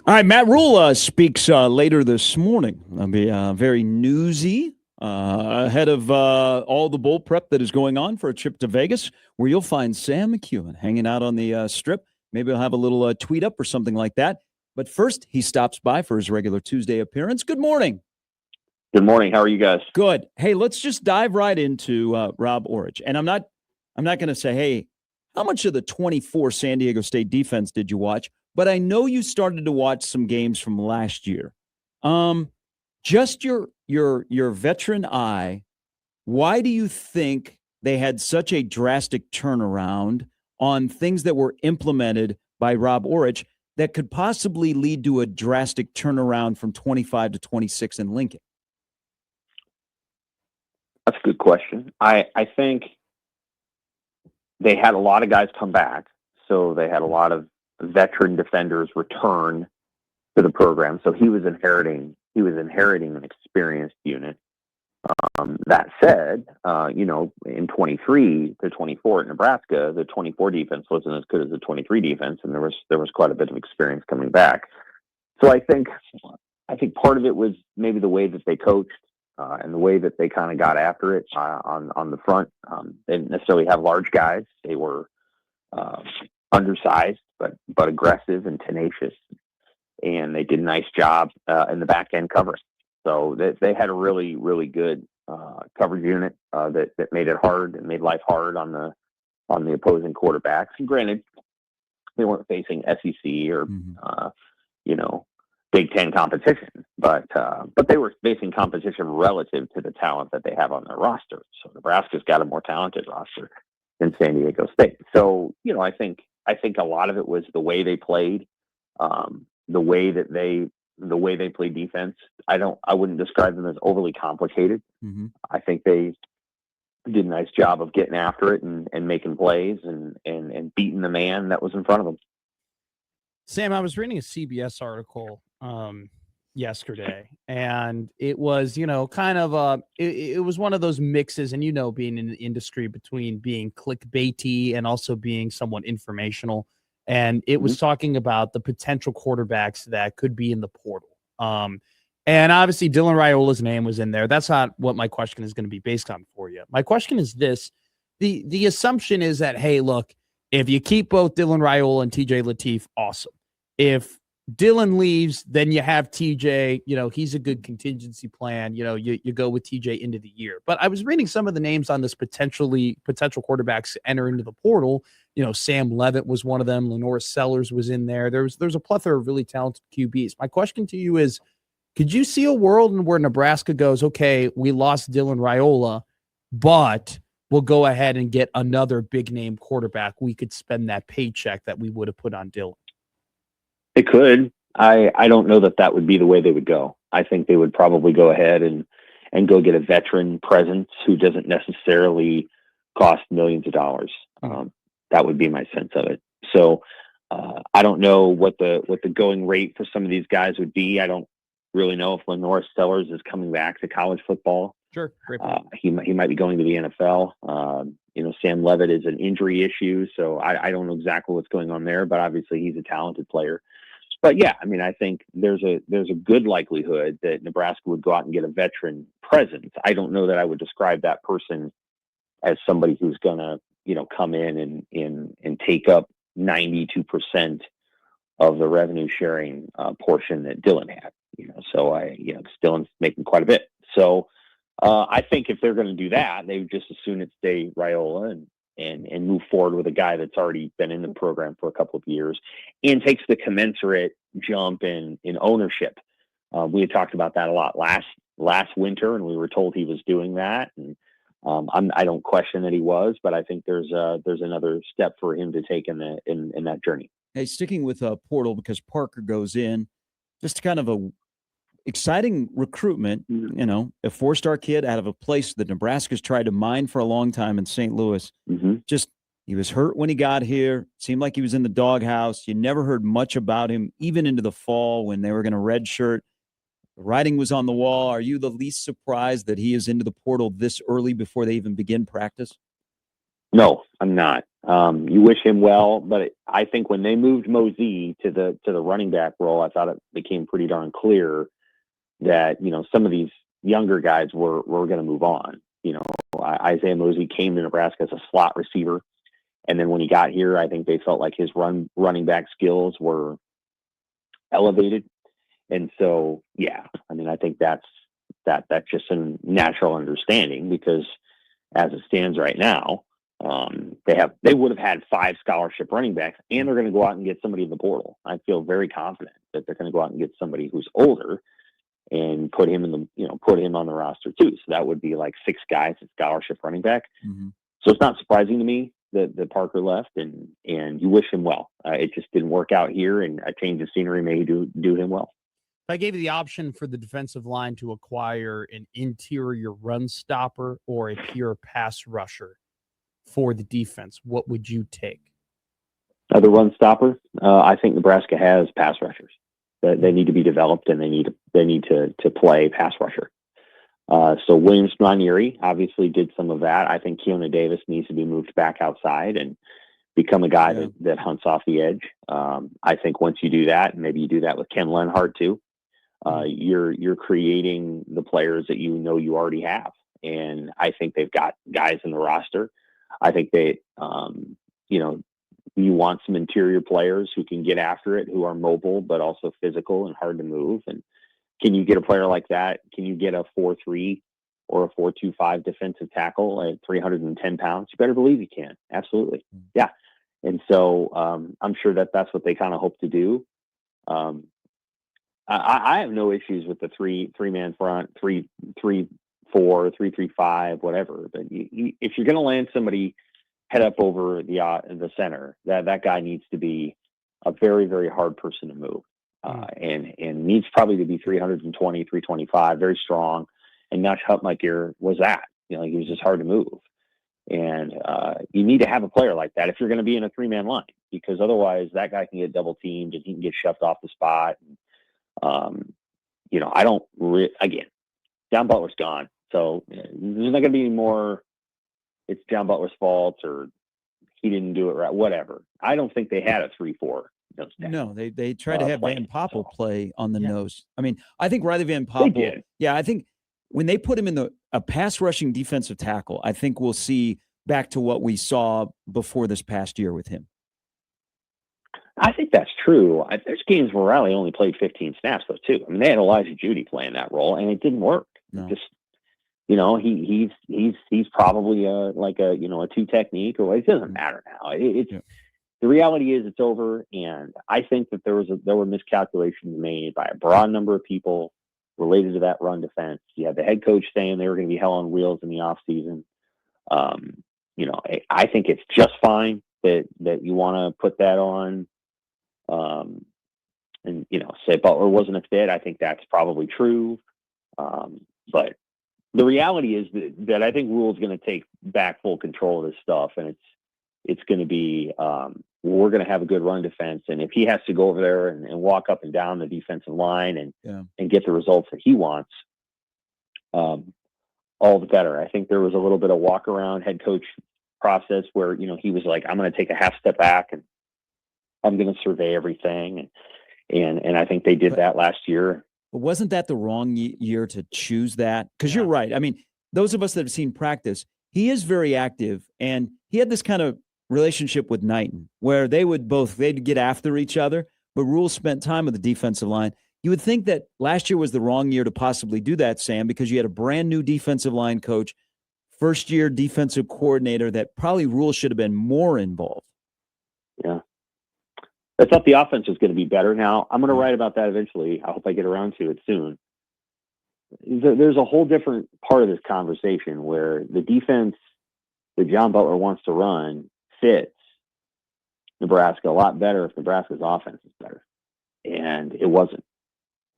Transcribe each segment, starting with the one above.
All right, Matt Rule speaks later this morning. I'll be very newsy ahead of all the bowl prep that is going on for a trip to Vegas, where you'll find Sam McKewon hanging out on the strip. Maybe he'll have a little tweet up or something like that. But first, he stops by for his regular Tuesday appearance. Good morning. Good morning. How are you guys? Good. Hey, let's just dive right into Rob Aurich. And I'm not going to say, hey, how much of the 24 San Diego State defense did you watch? But I know you started to watch some games from last year. Just your veteran eye, why do you think they had such a drastic turnaround on things that were implemented by Rob Aurich that could possibly lead to a drastic turnaround from 25 to 26 in Lincoln? That's a good question. I think they had a lot of guys come back, so they had a lot of veteran defenders return to the program. So he was inheriting an experienced unit. That said, in 23 to 24 at Nebraska, the 24 defense wasn't as good as the 23 defense, and there was quite a bit of experience coming back. So I think part of it was maybe the way that they coached and the way that they kind of got after it on the front. They didn't necessarily have large guys; they were undersized, but aggressive and tenacious, and they did a nice job in the back end covering. So they had a really, really good coverage unit that made it hard and made life hard on the opposing quarterbacks. And granted, they weren't facing SEC or Big Ten competition, but they were facing competition relative to the talent that they have on their roster. So Nebraska's got a more talented roster than San Diego State. So I think a lot of it was the way they played, the way they play defense. I wouldn't describe them as overly complicated. Mm-hmm. I think they did a nice job of getting after it and making plays and beating the man that was in front of them. Sam, I was reading a CBS article yesterday, and it was, kind of it was one of those mixes, and being in the industry between being clickbaity and also being somewhat informational. And it was talking about the potential quarterbacks that could be in the portal. And obviously Dylan Raiola's name was in there. That's not what my question is going to be based on for you. My question is this. The assumption is that, hey, look, if you keep both Dylan Raiola and TJ Lateef, awesome. If Dylan leaves, then you have TJ, he's a good contingency plan. You go with TJ into the year. But I was reading some of the names on this potential quarterbacks enter into the portal. Sam Levitt was one of them. Lenore Sellers was in there. There's a plethora of really talented QBs. My question to you is, could you see a world in where Nebraska goes, okay, we lost Dylan Raiola, but we'll go ahead and get another big name quarterback. We could spend that paycheck that we would have put on Dylan. It could. I don't know that would be the way they would go. I think they would probably go ahead and go get a veteran presence who doesn't necessarily cost millions of dollars. That would be my sense of it. So I don't know what the going rate for some of these guys would be. I don't really know if Lenore Sellers is coming back to college football. Sure. He might be going to the NFL. Sam Levitt is an injury issue, so I don't know exactly what's going on there, but obviously he's a talented player. But yeah, I think there's a good likelihood that Nebraska would go out and get a veteran presence. I don't know that I would describe that person as somebody who's going to, come in and take up 92% of the revenue sharing portion that Dylan had. So Dylan's making quite a bit. So I think if they're going to do that, they would just as soon stay Raiola and move forward with a guy that's already been in the program for a couple of years and takes the commensurate jump in ownership. We had talked about that a lot last winter, and we were told he was doing that. And I don't question that he was, but I think there's another step for him to take in that journey. Hey, sticking with portal, because Parker goes in, just kind of a exciting recruitment, a four-star kid out of a place that Nebraska's tried to mine for a long time in St. Louis. Mm-hmm. Just, he was hurt when he got here. Seemed like he was in the doghouse. You never heard much about him, even into the fall when they were going to redshirt. The writing was on the wall. Are you the least surprised that he is into the portal this early before they even begin practice? No, I'm not. You wish him well, but I think when they moved Mosey to the running back role, I thought it became pretty darn clear that some of these younger guys were going to move on. Isaiah Mosey came to Nebraska as a slot receiver, and then when he got here, I think they felt like his running back skills were elevated, and so I think that's just a natural understanding, because as it stands right now, they would have had 5 scholarship running backs, and they're going to go out and get somebody in the portal. I feel very confident that they're going to go out and get somebody who's older and put him on the roster too. So that would be like 6 guys at scholarship running back. Mm-hmm. So it's not surprising to me that Parker left, and you wish him well. It just didn't work out here, and a change of scenery may do him well. If I gave you the option for the defensive line to acquire an interior run stopper or a pure pass rusher for the defense, what would you take? The run stopper. I think Nebraska has pass rushers. They need to be developed, and they need to play pass rusher. So Williams Nwaneri obviously did some of that. I think Keona Davis needs to be moved back outside and become a guy that hunts off the edge. I think once you do that, and maybe you do that with Ken Lenhart too, you're creating the players that you already have. And I think they've got guys in the roster. I think they, you want some interior players who can get after it, who are mobile, but also physical and hard to move. And can you get a player like that? Can you get a 4.3 or a 4.25 defensive tackle at 310 pounds? You better believe you can. Absolutely. Yeah. And so I'm sure that's what they kind of hope to do. I have no issues with the three-man front, 3-3-4, 3-3-5, whatever. But if you're going to land somebody head up over the center, that guy needs to be a very, very hard person to move, and needs probably to be 320, 325, very strong. And Nash Hutmacher was that. He was just hard to move. And you need to have a player like that if you're going to be in a 3-man line, because otherwise that guy can get double teamed and he can get shoved off the spot. I don't again, John Butler's gone. So there's not going to be any more, it's John Butler's fault or he didn't do it right, whatever. I don't think they had a 3-4. No, they tried to have Van Poppel play on the nose. I mean, I think Riley Van They Poppel, did. I think when they put him in a pass rushing defensive tackle, I think we'll see back to what we saw before this past year with him. I think that's true. There's games where Riley only played 15 snaps though too. I mean, they had Elijah Judy playing that role, and it didn't work. No. Just he's probably a 2 technique, or it doesn't matter now. The reality is it's over, and I think that there were miscalculations made by a broad number of people related to that run defense. You had the head coach saying they were going to be hell on wheels in the offseason. I think it's just fine that you want to put that on. And say Butler wasn't a fit. I think that's probably true. But the reality is that I think Rhule's going to take back full control of this stuff, and it's going to be we're going to have a good run defense, and if he has to go over there and walk up and down the defensive line and get the results that he wants, all the better. I think there was a little bit of walk around head coach process where he was like, I'm going to take a half step back and I'm going to survey everything, and I think they did that last year. But wasn't that the wrong year to choose that? Because you're right. I mean, those of us that have seen practice, he is very active, and he had this kind of relationship with Knighton where they'd get after each other, but Rhule spent time with the defensive line. You would think that last year was the wrong year to possibly do that, Sam, because you had a brand new defensive line coach, first-year defensive coordinator, that probably Rhule should have been more involved. Yeah. I thought the offense was going to be better. Now, I'm going to write about that eventually. I hope I get around to it soon. There's a whole different part of this conversation where the defense that John Butler wants to run fits Nebraska a lot better if Nebraska's offense is better. And it wasn't.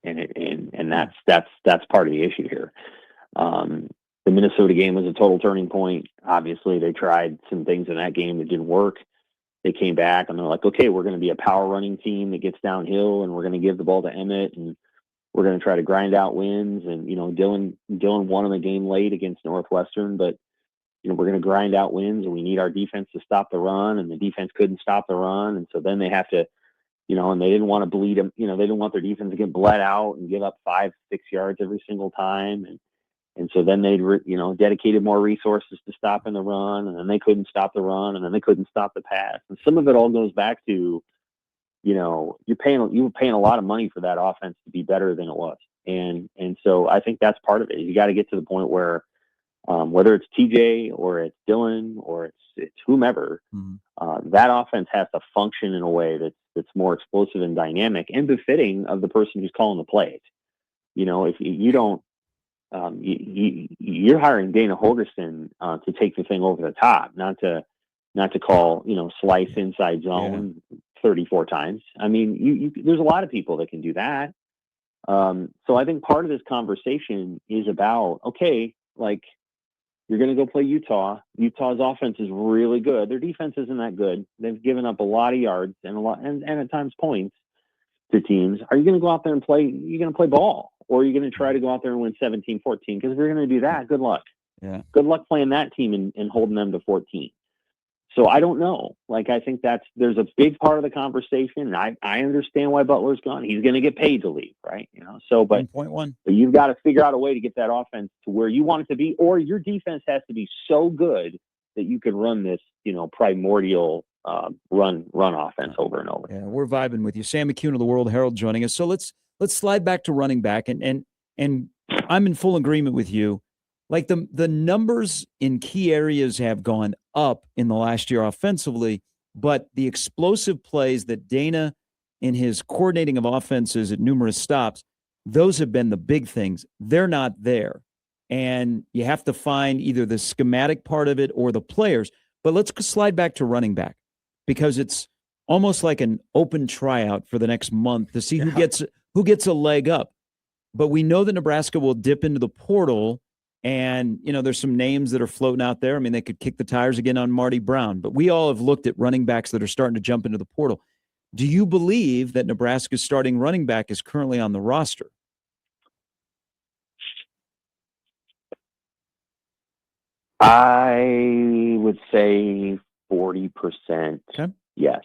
And that's part of the issue here. The Minnesota game was a total turning point. Obviously, they tried some things in that game that didn't work. They came back and they're like, okay, we're going to be a power running team that gets downhill, and we're going to give the ball to Emmett, and we're going to try to grind out wins. And, Dylan won in the game late against Northwestern, but, we're going to grind out wins, and we need our defense to stop the run, and the defense couldn't stop the run. And so then they have to, and they didn't want to bleed them. They didn't want their defense to get bled out and give up 5-6 yards every single time. And so then they, dedicated more resources to stopping the run, and then they couldn't stop the run, and then they couldn't stop the pass. And some of it all goes back to, you were paying a lot of money for that offense to be better than it was. And so I think that's part of it. You got to get to the point where, whether it's TJ or it's Dylan or it's whomever, that offense has to function in a way that's more explosive and dynamic and befitting of the person who's calling the plays. If you don't, you're hiring Dana Holgerson to take the thing over the top, not to call, slice inside zone 34 times. I mean, there's a lot of people that can do that. So I think part of this conversation is about, okay, like, you're going to go play Utah. Utah's offense is really good. Their defense isn't that good. They've given up a lot of yards and at times points to teams. Are you going to go out there and play? You're going to play ball, or are you going to try to go out there and win 17-14? Because if you're going to do that, good luck. Yeah. Good luck playing that team and holding them to 14. So I don't know. Like, I think there's a big part of the conversation. And I understand why Butler's gone. He's going to get paid to leave, right? But 1.1. But you've got to figure out a way to get that offense to where you want it to be, or your defense has to be so good that you can run this, primordial run offense over and over. Yeah, we're vibing with you. Sam McKewon of the World-Herald joining us. So let's slide back to running back, and I'm in full agreement with you. Like, the numbers in key areas have gone up in the last year offensively, but the explosive plays that Dana, in his coordinating of offenses at numerous stops, those have been the big things. They're not there. And you have to find either the schematic part of it or the players. But let's slide back to running back, because it's almost like an open tryout for the next month to see who gets a leg up. But we know that Nebraska will dip into the portal, and, there's some names that are floating out there. I mean, they could kick the tires again on Marty Brown, but we all have looked at running backs that are starting to jump into the portal. Do you believe that Nebraska's starting running back is currently on the roster? I would say 40%. Okay. Yes.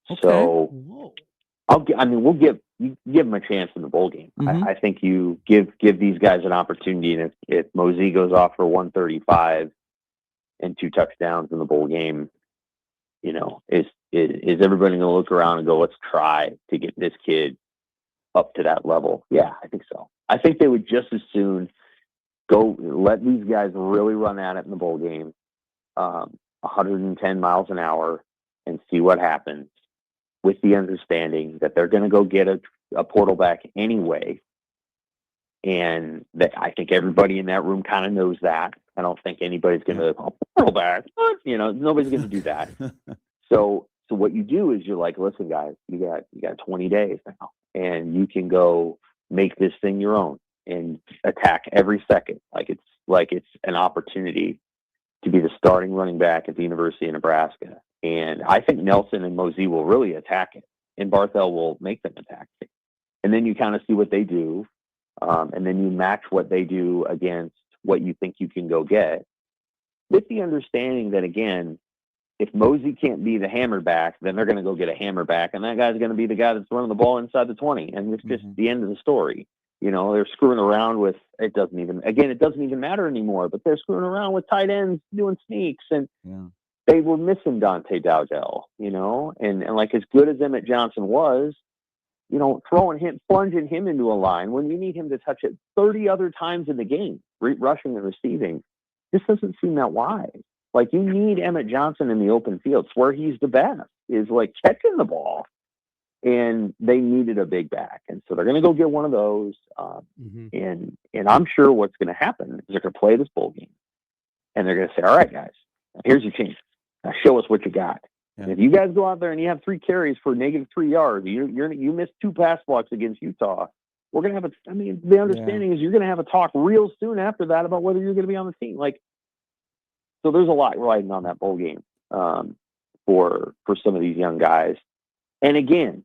Okay. So we'll give them a chance in the bowl game. Mm-hmm. I think you give these guys an opportunity, and if Mosey goes off for 135 and 2 touchdowns in the bowl game, is everybody going to look around and go, let's try to get this kid up to that level? Yeah, I think so. I think they would just as soon go let these guys really run at it in the bowl game, 110 miles an hour, and see what happens, with the understanding that they're going to go get a portal back anyway. And that I think everybody in that room kind of knows that. I don't think anybody's going to portal back. Nobody's going to do that. So what you do is you're like, listen, guys, you got 20 days now, and you can go make this thing your own and attack every second. Like it's an opportunity to be the starting running back at the University of Nebraska. And I think Nelson and Mosey will really attack it, and Barthel will make them attack it. And then you kind of see what they do, and then you match what they do against what you think you can go get, with the understanding that, again, if Mosey can't be the hammer back, then they're going to go get a hammer back, and that guy's going to be the guy that's running the ball inside the 20, and it's just the end of the story. They're screwing around with, it doesn't even matter anymore, but they're screwing around with tight ends doing sneaks, and they were missing Dante Dowdell, and like, as good as Emmett Johnson was, plunging him into a line when you need him to touch it 30 other times in the game, rushing and receiving, this doesn't seem that wise. Like, you need Emmett Johnson in the open field. It's where he's the best, is like catching the ball. And they needed a big back. And so they're going to go get one of those. And I'm sure what's going to happen is they're going to play this bowl game, and they're going to say, all right, guys, here's your chance. Now show us what you got. Yeah. And if you guys go out there and you have 3 carries for -3 yards, you missed 2 pass blocks against Utah, we're going to have the understanding is you're going to have a talk real soon after that about whether you're going to be on the team. Like, so there's a lot riding on that bowl game for some of these young guys. And again,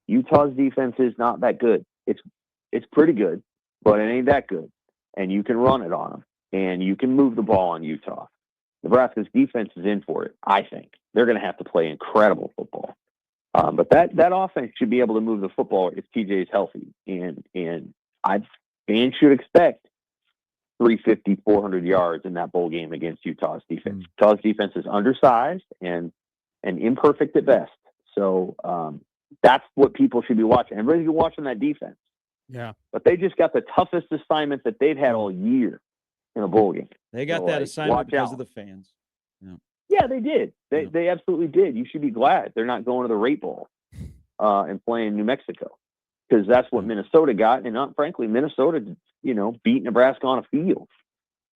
Utah's defense is not that good. It's pretty good, but it ain't that good. And you can run it on them, and you can move the ball on Utah. Nebraska's defense is in for it. I think they're going to have to play incredible football. But that offense should be able to move the football if TJ is healthy, and fans should expect 350, 400 yards in that bowl game against Utah's defense. Utah's defense is undersized and imperfect at best. So that's what people should be watching. Everybody's watching that defense. Yeah. But they just got the toughest assignment that they've had all year in a bowl game. They got that assignment because of the fans. Yeah, they did. They absolutely did. You should be glad they're not going to the Rate Bowl and playing New Mexico, because that's what Minnesota got. And frankly, Minnesota, beat Nebraska on a field.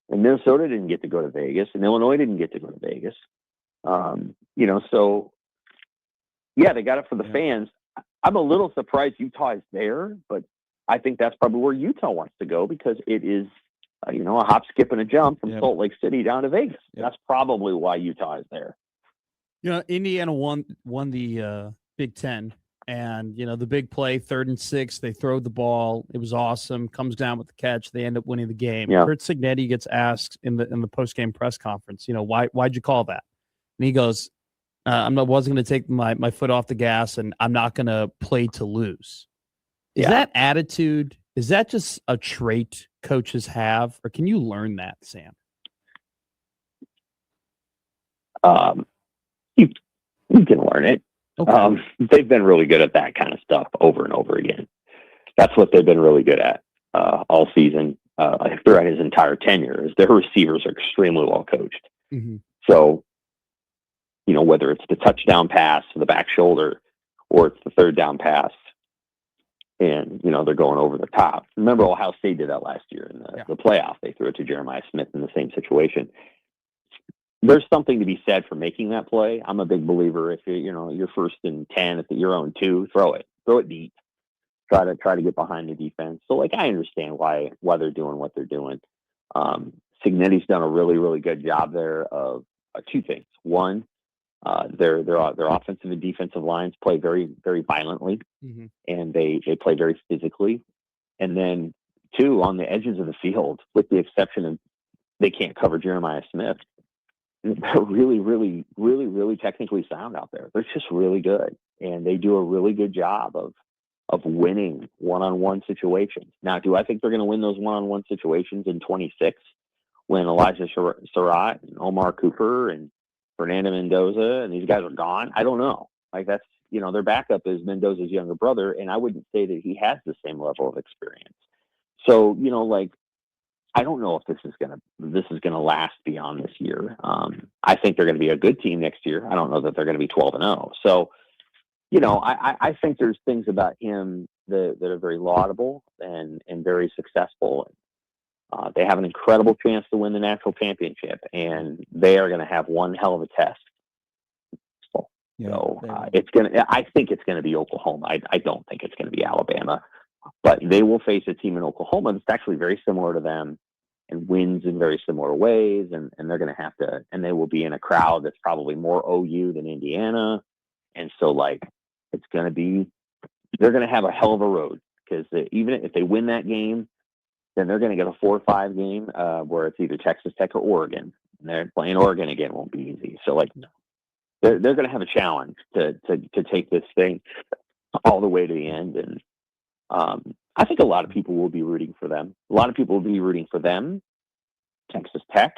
And Minnesota didn't get to go to Vegas, and Illinois didn't get to go to Vegas. So yeah, they got it for the fans. I'm a little surprised Utah is there, but I think that's probably where Utah wants to go, because it is, a hop, skip, and a jump from Salt Lake City down to Vegas. That's probably why Utah is there. Indiana won the Big Ten, and the big play, 3rd and 6, they throw the ball. It was awesome. Comes down with the catch. They end up winning the game. Yeah. Kurt Cignetti gets asked in the post game press conference, why'd you call that? And he goes, wasn't going to take my foot off the gas, and I'm not going to play to lose. Is that attitude? Is that just a trait coaches have, or can you learn that, Sam? You can learn it. Okay. They've been really good at that kind of stuff over and over again. That's what they've been really good at all season. Throughout his entire tenure, is their receivers are extremely well coached. Mm-hmm. So, whether it's the touchdown pass to the back shoulder, or it's the 3rd down pass, and they're going over the top. Remember, Ohio State did that last year in the playoff. They threw it to Jeremiah Smith in the same situation. There's something to be said for making that play. I'm a big believer. If you're 1st and 10 at your own 2, throw it deep. Try to get behind the defense. So I understand why they're doing what they're doing. Signetti's done a really, really good job there of 2 things. One, their offensive and defensive lines play very, very violently, and they play very physically. And then 2, on the edges of the field, with the exception of they can't cover Jeremiah Smith, they're really, really, really, really technically sound out there. They're just really good, and they do a really good job of winning one-on-one situations. Now, do I think they're going to win those one-on-one situations in 26 when Elijah Surratt and Omar Cooper and Fernando Mendoza and these guys are gone? I don't know. That's, their backup is Mendoza's younger brother, and I wouldn't say that he has the same level of experience. So, I don't know if this is gonna last beyond this year. I think they're going to be a good team next year. I don't know that they're going to be 12-0. So, I think there's things about him that are very laudable and very successful. They have an incredible chance to win the national championship, and they are going to have one hell of a test. I think it's going to be Oklahoma. I don't think it's going to be Alabama, but they will face a team in Oklahoma that's actually very similar to them and wins in very similar ways. And they're going to have to, and they will be in a crowd that's probably more OU than Indiana. And so they're going to have a hell of a road, because even if they win that game, then they're going to get a 4-5 game where it's either Texas Tech or Oregon. And they're playing Oregon again, won't be easy. So they're going to have a challenge to take this thing all the way to the end. And I think a lot of people will be rooting for them. A lot of people will be rooting for them, Texas Tech,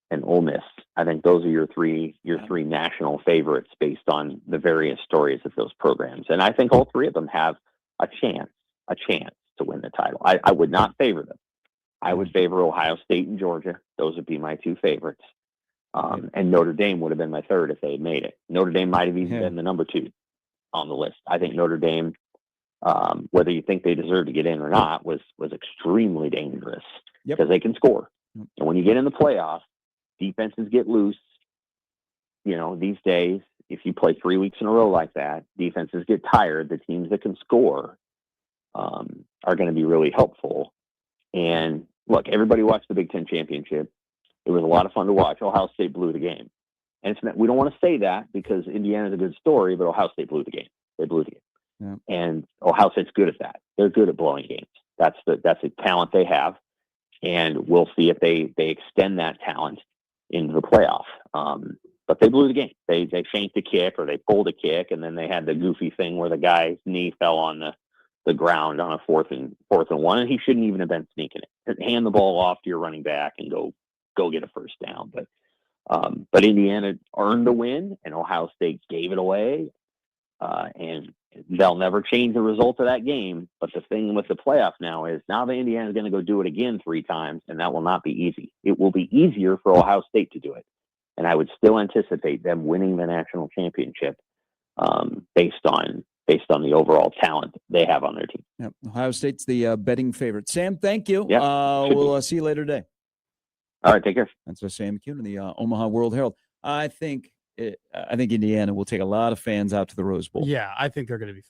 and Ole Miss. I think those are your three national favorites based on the various stories of those programs. And I think all 3 of them have a chance to win the title. I would not favor them. I would favor Ohio State and Georgia. Those would be my 2 favorites. And Notre Dame would have been my 3rd if they had made it. Notre Dame might have even been the number 2 on the list. I think Notre Dame, whether you think they deserve to get in or not, was extremely dangerous because they can score. And when you get in the playoffs, defenses get loose. These days, if you play 3 weeks in a row like that, defenses get tired. The teams that can score are going to be really helpful. And look, everybody watched the Big Ten championship. It was a lot of fun to watch. Ohio State blew the game. And we don't want to say that because Indiana's a good story, but Ohio State blew the game. They blew the game. Yeah. And Ohio State's good at that. They're good at blowing games. That's a talent they have. And we'll see if they extend that talent into the playoff. But they blew the game. They shanked a kick or they pulled a kick, and then they had the goofy thing where the guy's knee fell on the ground on a fourth and one, and he shouldn't even have been sneaking it. Hand the ball off to your running back and go get a first down. But Indiana earned the win, and Ohio State gave it away, and they'll never change the result of that game. But the thing with the playoff now is now the Indiana is going to go do it again 3 times, and that will not be easy. It will be easier for Ohio State to do it. And I would still anticipate them winning the national championship based on the overall talent they have on their team. Yep. Ohio State's the betting favorite. Sam, thank you. Yep, We'll see you later today. All right, take care. That's Sam McKewon of the Omaha World-Herald. I think Indiana will take a lot of fans out to the Rose Bowl. Yeah, I think they're going to be